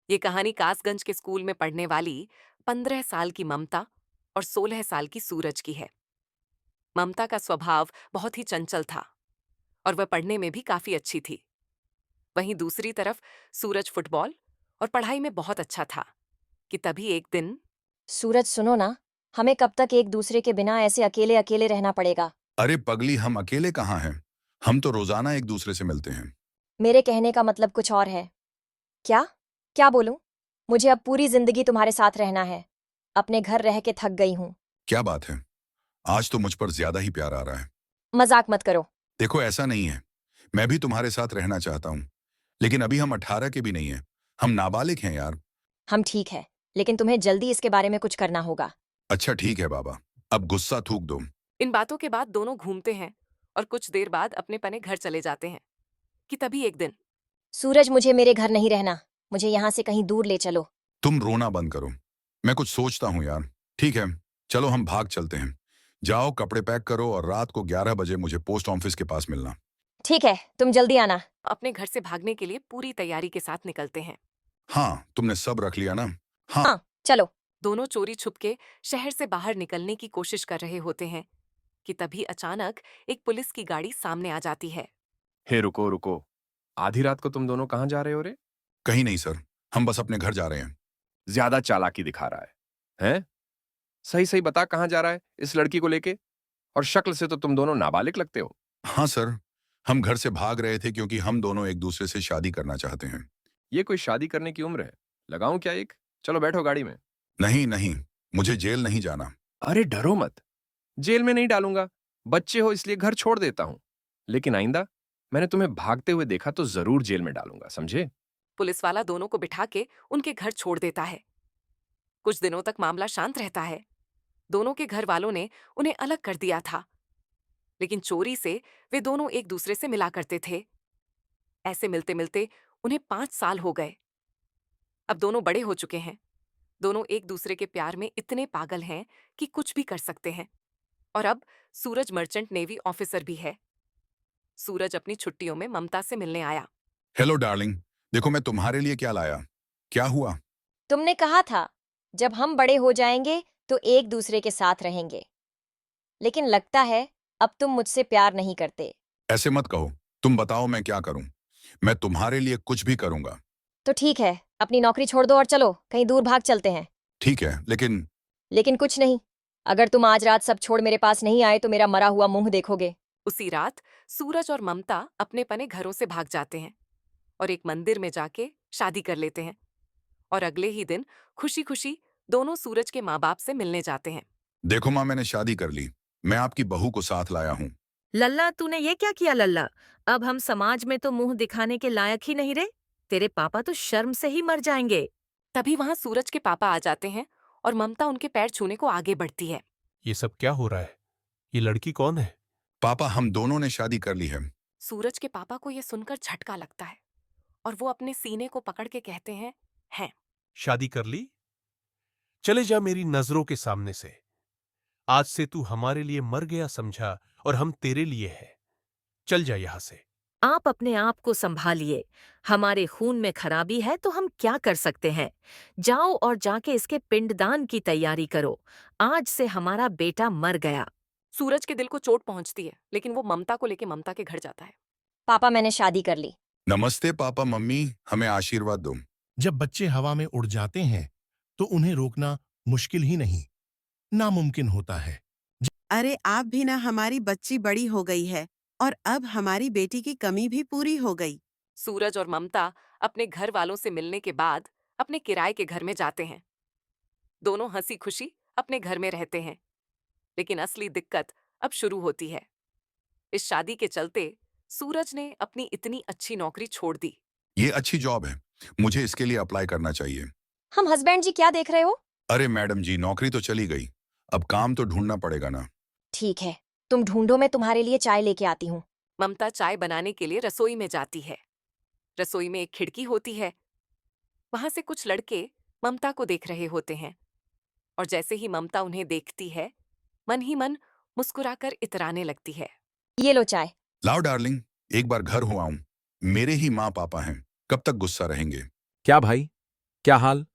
ये कहानी कासगंज के स्कूल में पढ़ने वाली 15 साल की ममता और 16 साल की सूरज की है। ममता का स्वभाव बहुत ही चंचल था और वह पढ़ने में भी काफी अच्छी थी। वहीं दूसरी तरफ सूरज फुटबॉल और पढ़ाई में बहुत अच्छा था कि तभी एक दिन सूरज सुनो ना, हमें कब तक एक दूसरे के बिना ऐसे अकेले अकेले रहना पड़ेगा। अरे पगली, हम अकेले कहाँ हैं? हम तो रोजाना एक दूसरे से मिलते हैं। मेरे कहने का मतलब कुछ और है। क्या क्या बोलूं? मुझे अब पूरी जिंदगी तुम्हारे साथ रहना है। अपने घर रह के थक गई हूं। क्या बात है? आज तो मुझ पर ज्यादा ही प्यार आ रहा है। मजाक मत करो। देखो, ऐसा नहीं है। मैं भी तुम्हारे साथ रहना चाहता हूँ, लेकिन अभी हम 18 के भी नहीं हैं। हम नाबालिग हैं यार। हम ठीक है, लेकिन तुम्हें जल्दी इसके बारे में कुछ करना होगा। अच्छा ठीक है बाबा, अब गुस्सा थूक दो। इन बातों के बाद दोनों घूमते हैं और कुछ देर बाद अपने पने घर चले जाते हैं कि तभी एक दिन सूरज, मुझे मेरे घर नहीं रहना। मुझे यहाँ से कहीं दूर ले चलो। तुम रोना बंद करो। मैं कुछ सोचता हूँ यार। ठीक है, चलो हम भाग चलते हैं। जाओ, कपड़े पैक करो और रात को 11 बजे मुझे पोस्ट ऑफिस के पास मिलना। ठीक है, तुम जल्दी आना। अपने घर से भागने के लिए पूरी तैयारी के साथ निकलते हैं। हाँ, तुमने सब रख लिया ना? हाँ। हाँ, चलो। दोनों चोरी छुपके शहर से बाहर निकलने की कोशिश कर रहे होते हैं कि तभी अचानक एक पुलिस की गाड़ी सामने आ जाती है। हे रुको रुको, आधी रात को तुम दोनों कहाँ जा रहे हो रे? कहीं नहीं सर, हम बस अपने घर जा रहे हैं। ज्यादा चालाकी दिखा रहा है हैं? सही सही बता, कहाँ जा रहा है इस लड़की को लेके? और शक्ल से तो तुम दोनों नाबालिग लगते हो। हाँ सर, हम घर से भाग रहे थे क्योंकि हम दोनों एक दूसरे से शादी करना चाहते हैं। ये कोई शादी करने की उम्र है? लगाऊं क्या एक? चलो बैठो गाड़ी में। नहीं नहीं, मुझे जेल नहीं जाना। अरे डरो मत, जेल में नहीं डालूंगा। बच्चे हो इसलिए घर छोड़ देता हूं, लेकिन आइंदा मैंने तुम्हें भागते हुए देखा तो जरूर जेल में डालूंगा, समझे? पुलिस वाला दोनों को बिठा के उनके घर छोड़ देता है। कुछ दिनों तक मामला शांत रहता है। दोनों के घर वालों ने उन्हें अलग कर दिया था, लेकिन चोरी से वे दोनों एक दूसरे से मिला करते थे। ऐसे मिलते मिलते उन्हें 5 साल हो गए। अब दोनों बड़े हो चुके हैं। दोनों एक दूसरे के प्यार में इतने पागल हैं कि कुछ भी कर सकते हैं। और अब सूरज मर्चेंट नेवी ऑफिसर भी है। सूरज अपनी छुट्टियों में ममता से मिलने आया। हेलो डार्लिंग, देखो मैं तुम्हारे लिए क्या लाया। क्या हुआ? तुमने कहा था जब हम बड़े हो जाएंगे तो एक दूसरे के साथ रहेंगे, लेकिन लगता है अब तुम मुझसे प्यार नहीं करते। ऐसे मत कहो। तुम बताओ मैं क्या करूं। मैं तुम्हारे लिए कुछ भी करूंगा। तो ठीक है, अपनी नौकरी छोड़ दो और चलो कहीं दूर भाग चलते हैं। ठीक है, लेकिन लेकिन कुछ नहीं। अगर तुम आज रात सब छोड़ मेरे पास नहीं आए तो मेरा मरा हुआ मुंह देखोगे। उसी रात सूरज और ममता अपने पने घरों से भाग जाते हैं और एक मंदिर में जाके शादी कर लेते हैं। और अगले ही दिन खुशी खुशी दोनों सूरज के माँ बाप से मिलने जाते हैं। देखो माँ, मैंने शादी कर ली। मैं आपकी बहू को साथ लाया हूँ। लल्ला, तूने ये क्या किया लल्ला? अब हम समाज में तो मुंह दिखाने के लायक ही नहीं रहे। तेरे पापा तो शर्म से ही मर जाएंगे। तभी वहां सूरज के पापा आ जाते हैं और ममता उनके पैर छूने को आगे बढ़ती है। ये सब क्या हो रहा है? ये लड़की कौन है? पापा, हम दोनों ने शादी कर ली है। सूरज के पापा को यह सुनकर झटका लगता है और वो अपने सीने को पकड़ के कहते हैं। शादी कर ली? चले जा मेरी नजरों के सामने से। आज से तू हमारे लिए मर गया समझा और हम तेरे लिए है। चल जा यहां से। आप अपने आप को संभालिए। हमारे खून में खराबी है तो हम क्या कर सकते हैं? जाओ और जाके इसके पिंडदान की तैयारी करो। आज से हमारा बेटा मर गया। सूरज के दिल को चोट पहुंचती है, लेकिन वो ममता को लेके ममता के घर जाता है। पापा, मैंने शादी कर ली। नमस्ते पापा मम्मी, हमें आशीर्वाद दो। जब बच्चे हवा में उड़ जाते हैं तो उन्हें रोकना मुश्किल ही नहीं, नामुमकिन होता है। अरे आप भी ना, हमारी बच्ची बड़ी हो गई है और अब हमारी बेटी की कमी भी पूरी हो गई। सूरज और ममता अपने घर वालों से मिलने के बाद अपने किराए के घर में जाते हैं। दोनों हंसी खुशी अपने घर में रहते हैं, लेकिन असली दिक्कत अब शुरू होती है। इस शादी के चलते सूरज ने अपनी इतनी अच्छी नौकरी छोड़ दी। ये अच्छी जॉब है, मुझे इसके लिए अप्लाई करना चाहिए। हम हस्बैंड जी, क्या देख रहे हो? अरे मैडम जी, नौकरी तो चली गई, अब काम तो ढूंढना पड़ेगा ना। ठीक है, तुम ढूंढो, मैं तुम्हारे लिए चाय लेके आती हूँ। ममता चाय बनाने के लिए रसोई में जाती है। रसोई में एक खिड़की होती है। वहां से कुछ लड़के ममता को देख रहे होते हैं और जैसे ही ममता उन्हें देखती है, मन ही मन मुस्कुराकर इतराने लगती है। ये लो चाय। लाओ डार्लिंग, एक बार घर हो आऊं। मेरे ही माँ पापा हैं, कब तक गुस्सा रहेंगे? क्या भाई, क्या हाल?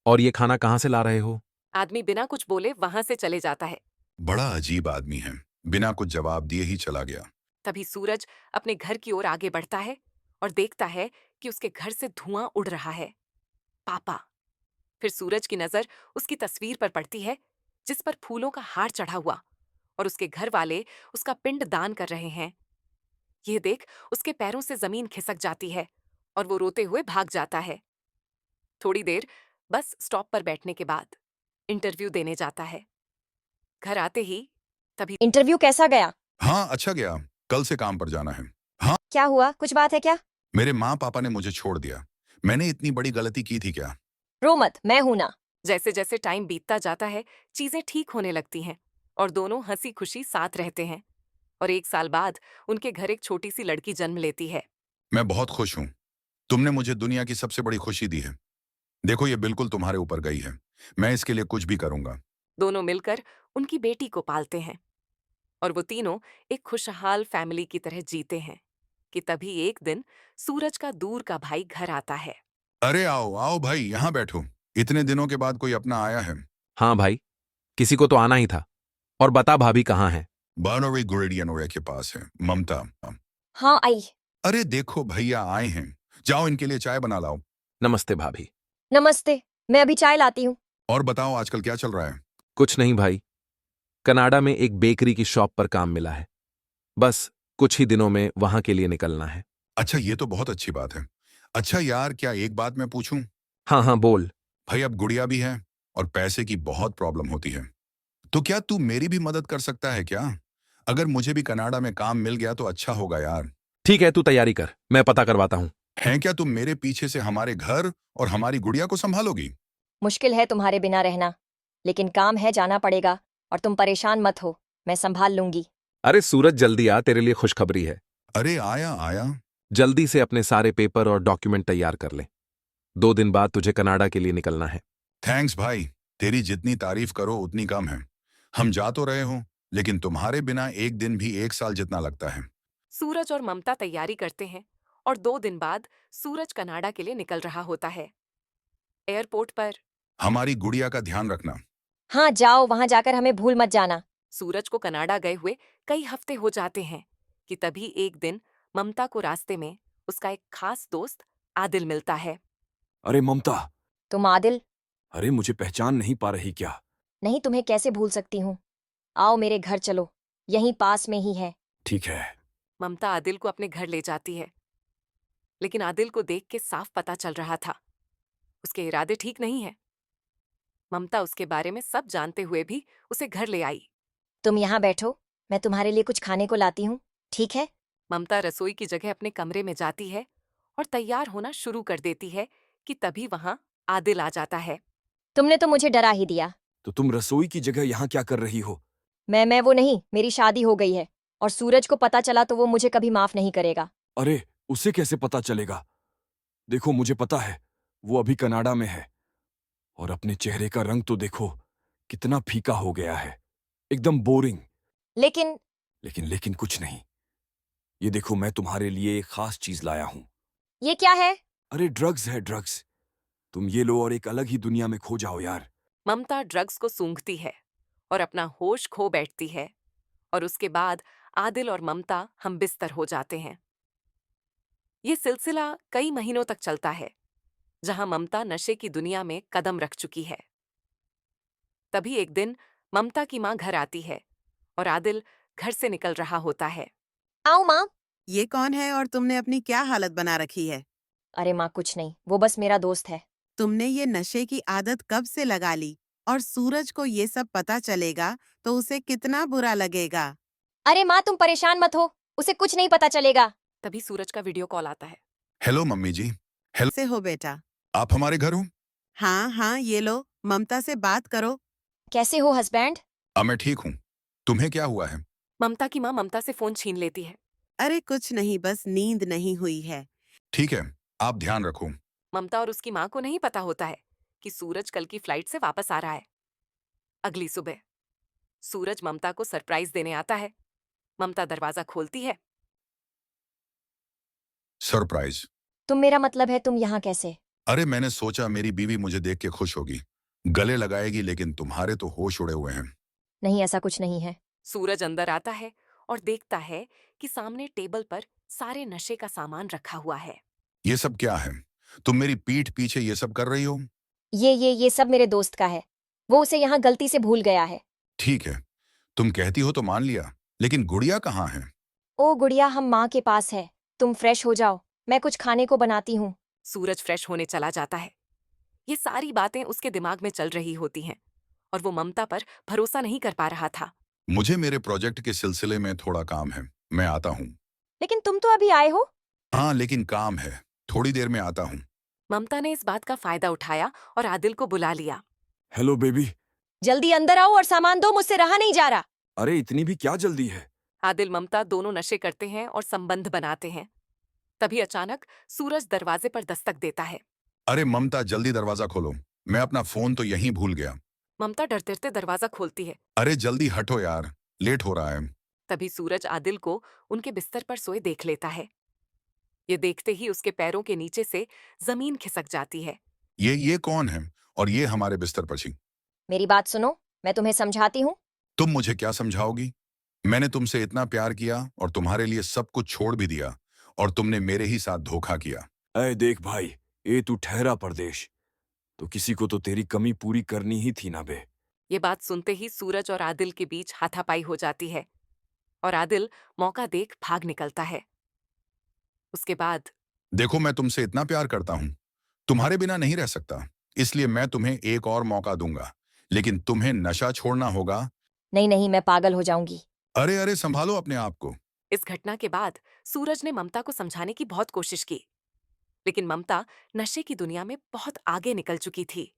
और ये खाना कहाँ से ला रहे हो? आदमी बिना कुछ बोले वहां से चले जाता है। बड़ा अजीब आदमी है, बिना कुछ जवाब दिए ही चला गया। तभी सूरज अपने घर की ओर आगे बढ़ता है और देखता है कि उसके घर से धुआं उड़ रहा है। पापा। फिर सूरज की नजर उसकी तस्वीर पर पड़ती है जिस पर फूलों का हार चढ़ा हुआ और उसके घर वाले उसका पिंड दान कर रहे हैं। यह देख उसके पैरों से जमीन खिसक जाती है और वो रोते हुए भाग जाता है। थोड़ी देर बस स्टॉप पर बैठने के बाद इंटरव्यू देने जाता है। घर आते ही तभी इंटरव्यू कैसा गया? हाँ, अच्छा गया। कल से काम पर जाना है। क्या हुआ, कुछ बात है क्या? मेरे माँ पापा ने मुझे छोड़ दिया। मैंने इतनी बड़ी गलती की थी क्या? रो मत, मैं हूं ना। जैसे जैसे टाइम बीतता जाता है चीजें ठीक होने लगती हैं और दोनों हंसी खुशी साथ रहते हैं। और 1 साल बाद उनके घर एक छोटी सी लड़की जन्म लेती है। मैं बहुत खुश हूँ। तुमने मुझे दुनिया की सबसे बड़ी खुशी दी है। देखो, ये बिल्कुल तुम्हारे ऊपर गई है। मैं इसके लिए कुछ भी करूंगा। दोनों मिलकर उनकी बेटी को पालते हैं और वो तीनों एक खुशहाल फैमिली की तरह जीते हैं कि तभी एक दिन सूरज का दूर का भाई घर आता है। अरे आओ आओ भाई, यहाँ बैठो। इतने दिनों के बाद कोई अपना आया है। हाँ भाई, किसी को तो आना ही था। और बता भाभी कहाँ है? बानोरी गुरेडियनोरे के पास है, ममता। हाँ आई। अरे देखो, भैया आए हैं। जाओ, इनके लिए चाय बना लाओ। नमस्ते भाभी। नमस्ते, मैं अभी चाय लाती हूँ। और बताओ, आजकल क्या चल रहा है? कुछ नहीं भाई, कनाडा में एक बेकरी की शॉप पर काम मिला है। बस कुछ ही दिनों में वहां के लिए निकलना है। अच्छा, ये तो बहुत अच्छी बात है। अच्छा यार, क्या एक बात मैं पूछूं? हाँ हाँ बोल। भाई, अब गुड़िया भी है और पैसे की बहुत प्रॉब्लम होती है। तो क्या तू मेरी भी मदद कर सकता है क्या? अगर मुझे भी कनाडा में काम मिल गया तो अच्छा होगा यार। ठीक है, तू तैयारी कर, मैं पता करवाता हूँ। है क्या तुम मेरे पीछे से हमारे घर और हमारी गुड़िया को संभालोगी? मुश्किल है तुम्हारे बिना रहना, लेकिन काम है, जाना पड़ेगा। और तुम परेशान मत हो, मैं संभाल लूंगी। अरे सूरज जल्दी आ, तेरे लिए खुशखबरी है। अरे आया आया। जल्दी से अपने सारे पेपर और डॉक्यूमेंट तैयार कर ले। 2 दिन बाद तुझे कनाडा के लिए निकलना है। थैंक्स भाई, तेरी जितनी तारीफ करो उतनी कम है। हम जा तो रहे हो, लेकिन तुम्हारे बिना एक दिन भी 1 साल जितना लगता है। सूरज और ममता तैयारी करते हैं और 2 दिन बाद सूरज कनाडा के लिए निकल रहा होता है। एयरपोर्ट पर हमारी गुड़िया का ध्यान रखना। हाँ जाओ, वहां जाकर हमें भूल मत जाना। सूरज को कनाडा गए हुए कई हफ्ते हो जाते हैं कि तभी एक दिन ममता को रास्ते में उसका एक खास दोस्त आदिल मिलता है। अरे ममता, तुम आदिल? अरे मुझे पहचान नहीं पा रही क्या? नहीं, तुम्हें कैसे भूल सकती हूँ। आओ मेरे घर चलो, यहीं पास में ही है। ठीक है। ममता आदिल को अपने घर ले जाती है, लेकिन आदिल को देख के साफ पता चल रहा था उसके इरादे ठीक नहीं है। ममता उसके बारे में सब जानते हुए भी उसे घर ले आई। तुम यहाँ बैठो, मैं तुम्हारे लिए कुछ खाने को लाती हूँ, ठीक है? ममता रसोई की जगह अपने कमरे में जाती है और तैयार होना शुरू कर देती है कि तभी वहां आदिल आ जाता है। तुमने तो मुझे डरा ही दिया। तो तुम रसोई की जगह यहाँ क्या कर रही हो? मैं वो नहीं, मेरी शादी हो गई है और सूरज को पता चला तो वो मुझे कभी माफ नहीं करेगा। अरे उसे कैसे पता चलेगा? देखो मुझे पता है, वो अभी कनाडा में है। और अपने चेहरे का रंग तो देखो, कितना फीका हो गया है, एकदम बोरिंग। लेकिन लेकिन कुछ नहीं। ये देखो, मैं तुम्हारे लिए एक खास चीज लाया हूं। ये क्या है? अरे ड्रग्स है, ड्रग्स। तुम ये लो और एक अलग ही दुनिया में खो जाओ यार। ममता ड्रग्स को सूंघती है और अपना होश खो बैठती है और उसके बाद आदिल और ममता हम बिस्तर हो जाते हैं। ये सिलसिला कई महीनों तक चलता है, जहां ममता नशे की दुनिया में कदम रख चुकी है। तभी एक दिन ममता की मां घर आती है और आदिल घर से निकल रहा होता है। आओ माँ। ये कौन है और तुमने अपनी क्या हालत बना रखी है? अरे माँ कुछ नहीं, वो बस मेरा दोस्त है। तुमने ये नशे की आदत कब से लगा ली? और सूरज को ये सब पता चलेगा तो उसे कितना बुरा लगेगा। अरे माँ तुम परेशान मत हो, उसे कुछ नहीं पता चलेगा। तभी सूरज का वीडियो कॉल आता है। हेलो मम्मी जी। हेलो, से हो बेटा? आप हमारे घर हो? हाँ हाँ, ये लो, ममता से बात करो। कैसे हो हस्बैंड? मैं ठीक हूँ। तुम्हें क्या हुआ है? ममता की मां ममता से फोन छीन लेती है। अरे कुछ नहीं, बस नींद नहीं हुई है। ठीक है, आप ध्यान रखो। ममता और उसकी मां को नहीं पता होता है कि सूरज कल की फ्लाइट से वापस आ रहा है। अगली सुबह सूरज ममता को सरप्राइज देने आता है। ममता दरवाजा खोलती है। सरप्राइज? तुम, मेरा मतलब है तुम यहाँ कैसे? अरे मैंने सोचा मेरी बीवी मुझे देख के खुश होगी, गले लगाएगी, लेकिन तुम्हारे तो होश उड़े हुए हैं। नहीं, ऐसा कुछ नहीं है। सूरज अंदर आता है और देखता है कि सामने टेबल पर सारे नशे का सामान रखा हुआ है। ये सब क्या है? तुम मेरी पीठ पीछे ये सब कर रही हो? ये सब मेरे दोस्त का है। वो उसे यहाँ गलती से भूल गया है। ठीक है, तुम कहती हो तो मान लिया, लेकिन गुड़िया कहाँ है? ओ गुड़िया, हम माँ के पास है। तुम फ्रेश हो जाओ, मैं कुछ खाने को बनाती हूँ। सूरज फ्रेश होने चला जाता है। ये सारी बातें उसके दिमाग में चल रही होती हैं और वो ममता पर भरोसा नहीं कर पा रहा था। मुझे मेरे प्रोजेक्ट के सिलसिले में थोड़ा काम है, मैं आता हूँ। लेकिन तुम तो अभी आए हो। हाँ, लेकिन काम है, थोड़ी देर में आता हूँ। ममता ने इस बात का फायदा उठाया और आदिल को बुला लिया। Hello baby. जल्दी अंदर आओ और सामान दो, मुझसे रहा नहीं जा रहा। अरे इतनी भी क्या जल्दी है? आदिल ममता दोनों नशे करते हैं और संबंध बनाते हैं। तभी अचानक सूरज दरवाजे पर दस्तक देता है। अरे ममता, जल्दी दरवाजा खोलो, मैं अपना फोन तो यहीं भूल गया। ममता डरते डरते दरवाजा खोलती है। अरे जल्दी हटो यार, लेट हो रहा है। तभी सूरज आदिल को उनके बिस्तर पर सोए देख लेता है। ये देखते ही उसके पैरों के नीचे से जमीन खिसक जाती है। ये कौन है? और ये हमारे बिस्तर पर छी। मेरी बात सुनो, मैं तुम्हें समझाती हूँ। तुम मुझे क्या समझाओगी? मैंने तुमसे इतना प्यार किया और तुम्हारे लिए सब कुछ छोड़ भी दिया, और तुमने मेरे ही साथ धोखा किया। अरे देख भाई, ये तू ठहरा परदेश, तो किसी को तो तेरी कमी पूरी करनी ही थी ना बे। ये बात सुनते ही सूरज और आदिल के बीच हाथापाई हो जाती है और आदिल मौका देख भाग निकलता है। उसके बाद देखो, मैं तुमसे इतना प्यार करता हूँ, तुम्हारे बिना नहीं रह सकता, इसलिए मैं तुम्हें एक और मौका दूंगा, लेकिन तुम्हें नशा छोड़ना होगा। नहीं नहीं, मैं पागल हो जाऊंगी। अरे अरे, संभालो अपने आप को। इस घटना के बाद सूरज ने ममता को समझाने की बहुत कोशिश की, लेकिन ममता नशे की दुनिया में बहुत आगे निकल चुकी थी।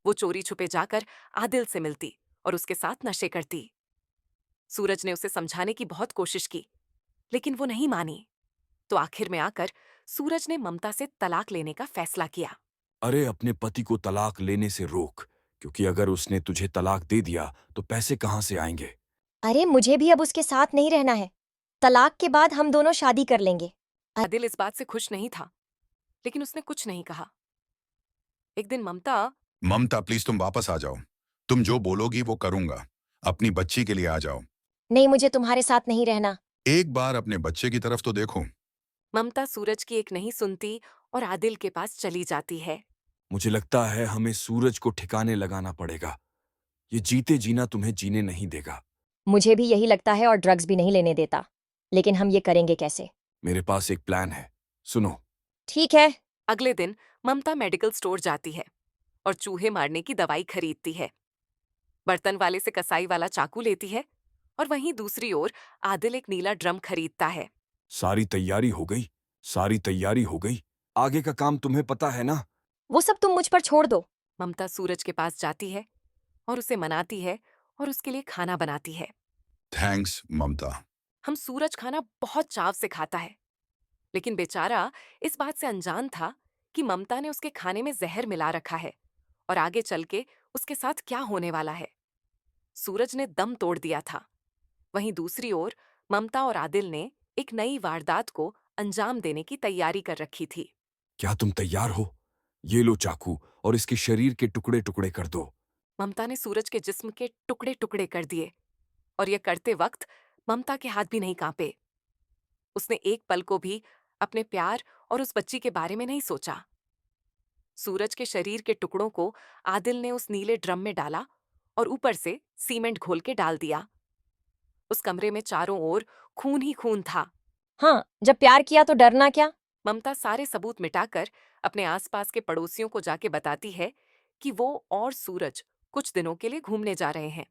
वो चोरी छुपे जाकर आदिल से मिलती और उसके साथ नशे करती। सूरज ने उसे समझाने की बहुत कोशिश की, लेकिन वो नहीं मानी। तो आखिर में आकर सूरज ने ममता से तलाक लेने का फैसला किया। अरे अपने पति को तलाक लेने से रोक, क्योंकि अगर उसने तुझे तलाक दे दिया तो पैसे कहाँ से आएंगे? अरे मुझे भी अब उसके साथ नहीं रहना है। तलाक के बाद हम दोनों शादी कर लेंगे। आदिल इस बात से खुश नहीं था, लेकिन उसने कुछ नहीं कहा। एक दिन ममता प्लीज, तुम वापस आ जाओ, तुम जो बोलोगी वो करूंगा। अपनी बच्ची के लिए आ जाओ। नहीं, मुझे तुम्हारे साथ नहीं रहना। एक बार अपने बच्चे की तरफ तो देखो। ममता सूरज की एक नहीं सुनती और आदिल के पास चली जाती है। मुझे लगता है हमें सूरज को ठिकाने लगाना पड़ेगा। ये जीते जीना तुम्हें जीने नहीं देगा। मुझे भी यही लगता है, और ड्रग्स भी नहीं लेने देता। लेकिन हम ये करेंगे कैसे? मेरे पास एक प्लान है, सुनो। ठीक है। अगले दिन ममता मेडिकल स्टोर जाती है और चूहे मारने की दवाई खरीदती है। बर्तन वाले से कसाई वाला चाकू लेती है और वहीं दूसरी ओर आदिल एक नीला ड्रम खरीदता है। सारी तैयारी हो गई, सारी तैयारी हो गई। आगे का काम तुम्हें पता है ना? वो सब तुम मुझ पर छोड़ दो। ममता सूरज के पास जाती है और उसे मनाती है और उसके लिए खाना बनाती है। थैंक्स ममता। हम सूरज खाना बहुत चाव से खाता है, लेकिन बेचारा इस बात से अनजान था कि ममता ने उसके खाने में जहर मिला रखा है और आगे चल के उसके साथ क्या होने वाला है। सूरज ने दम तोड़ दिया था। वहीं दूसरी ओर ममता और आदिल ने एक नई वारदात को अंजाम देने की तैयारी कर रखी थी। क्या तुम तैयार हो? ये लो चाकू और इसके शरीर के टुकड़े टुकड़े कर दो। ममता ने सूरज के जिस्म के टुकड़े टुकड़े कर दिए और यह करते वक्त ममता के हाथ भी नहीं कांपे। उसने एक पल को भी अपने प्यार और उस बच्ची के बारे में नहीं सोचा। सूरज के शरीर के टुकड़ों को आदिल ने उस नीले ड्रम में डाला और ऊपर से सीमेंट घोल के डाल दिया। उस कमरे में चारों ओर खून ही खून था। हाँ, जब प्यार किया तो डरना क्या? ममता सारे सबूत मिटाकर अपने आसपास के पड़ोसियों को जाके बताती है कि वो और सूरज कुछ दिनों के लिए घूमने जा रहे हैं।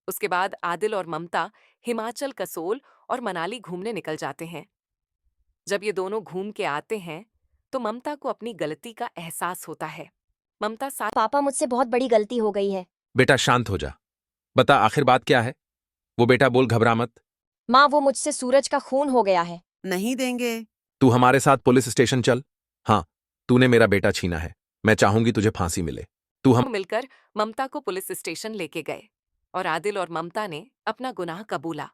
उसके बाद आदिल और ममता हिमाचल, कसोल और मनाली घूमने निकल जाते हैं। जब ये दोनों घूम के आते हैं तो ममता को अपनी गलती का एहसास होता है। ममता पापा, मुझसे बहुत बड़ी गलती हो गई है। बेटा शांत हो जा, बता आखिर बात क्या है? वो बेटा बोल, घबरा मत। माँ, वो मुझसे सूरज का खून हो गया है। नहीं देंगे। तू हमारे साथ पुलिस स्टेशन चल। हाँ, तूने मेरा बेटा छीना है, मैं चाहूंगी तुझे फांसी मिले। तू हम मिलकर ममता को पुलिस स्टेशन लेके गए और आदिल और ममता ने अपना गुनाह कबूला।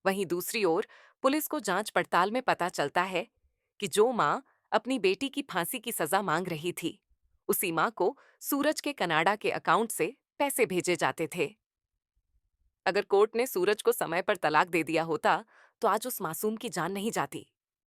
वहीं दूसरी ओर पुलिस को जांच पड़ताल में पता चलता है कि जो माँ अपनी बेटी की फांसी की सजा मांग रही थी। उसी माँ को सूरज के कनाडा के अकाउंट से पैसे भेजे जाते थे। अगर कोर्ट ने सूरज को समय पर तलाक दे दिया होता तो आज उस मासूम की जान नहीं जाती।